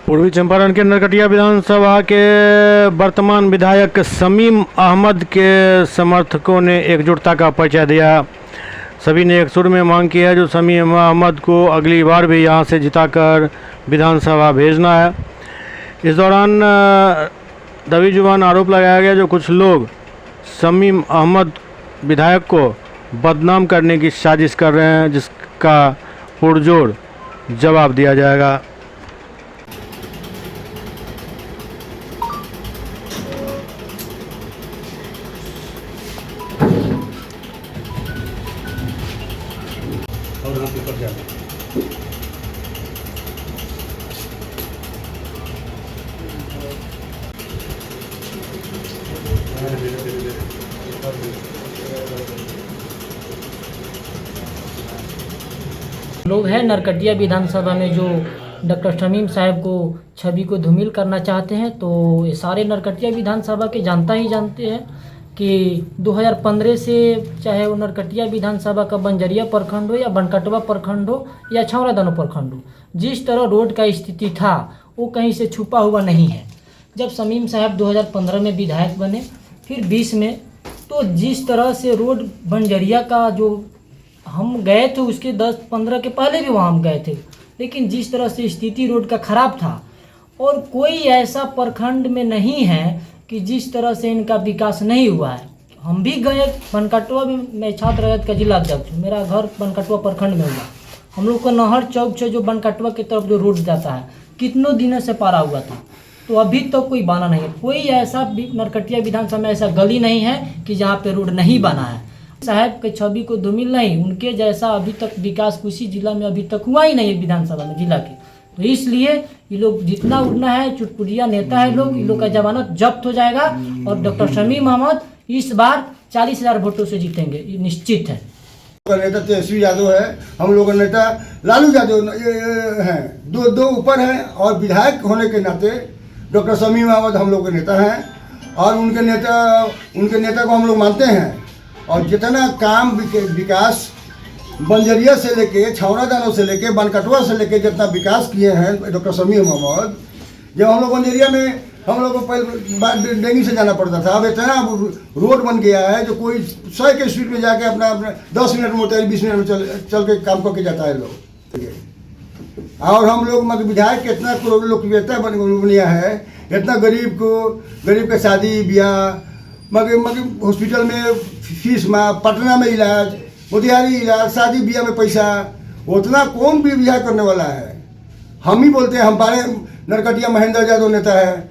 पूर्वी चंपारण के नरकटिया विधानसभा के वर्तमान विधायक शमीम अहमद के समर्थकों ने एकजुटता का परिचय दिया। सभी ने एक सुर में मांग की है जो शमीम अहमद को अगली बार भी यहां से जिताकर विधानसभा भेजना है। इस दौरान दबी जुबान आरोप लगाया गया जो कुछ लोग शमीम अहमद विधायक को बदनाम करने की साजिश कर रहे हैं, जिसका पुरजोर जवाब दिया जाएगा। और यहाँ पेपर जाना लोग हैं नरकटिया विधानसभा में जो डॉक्टर शमीम साहब को छवि को धूमिल करना चाहते हैं। तो ये सारे नरकटिया विधानसभा के जानते हैं कि 2015 से चाहे वो नरकटिया विधानसभा का बंजरिया प्रखंड हो या बनकटवा प्रखंड हो या छौरादानो प्रखंड हो, जिस तरह रोड का स्थिति था वो कहीं से छुपा हुआ नहीं है। जब शमीम साहब 2015 में विधायक बने, फिर 20 में, तो जिस तरह से रोड बंजरिया का जो हम गए थे उसके 10-15 के पहले भी वहाँ हम गए थे, लेकिन जिस तरह से स्थिति रोड का ख़राब था और कोई ऐसा प्रखंड में नहीं है कि जिस तरह से इनका विकास नहीं हुआ है। हम भी गए बनकटवा में, मैं छात्र राजद का जिला अध्यक्ष हूँ, मेरा घर बनकटवा प्रखंड में हुआ। हम लोग का नहर चौक से जो बनकटवा की तरफ जो रोड जाता है कितनों दिनों से पारा हुआ था, तो अभी तक तो कोई बना नहीं है। कोई ऐसा नरकटिया विधानसभा में ऐसा गली नहीं है कि जहाँ पे रोड नहीं बना है। साहब के छवि को धूमिल नहीं, उनके जैसा अभी तक विकास किसी जिला में अभी तक हुआ ही नहीं है विधानसभा में जिला के। तो इसलिए ये लोग जितना उड़ना है, चुटपुटिया नेता है लोग, इन लोग का जमानत जब्त हो जाएगा और डॉक्टर शमीम अहमद इस बार 40,000 वोटों से जीतेंगे, ये निश्चित है। नेता तेजस्वी यादव है, हम लोग का नेता लालू यादव हैं, दो ऊपर हैं, और विधायक होने के नाते डॉक्टर शमीम अहमद हम लोग के नेता हैं और उनके नेता को हम लोग मानते हैं। और जितना काम विकास बंजरिया से लेके छौरादानो से लेके बनकटवा से लेके जितना विकास किए हैं डॉक्टर शमीम अहमद, जब हम लोग बंजरिया में हम लोग को पहले डेंगी से जाना पड़ता था, अब इतना रोड बन गया है जो कोई 100 के स्पीड में जाके अपना 10 मिनट में होता है, 20 मिनट में चल के काम करके जाता है लोग। और हम लोग मतलब विधायक कितना करोड़ लोकप्रियता बनिया है, इतना गरीब के शादी ब्याह मगर हॉस्पिटल में फीस में, पटना में इलाज, मोतिहारी इलाज, शादी ब्याह में पैसा, उतना कौन भी ब्याह करने वाला है। हम ही बोलते हैं, हमारे नरकटिया महेंद्र यादव नेता है,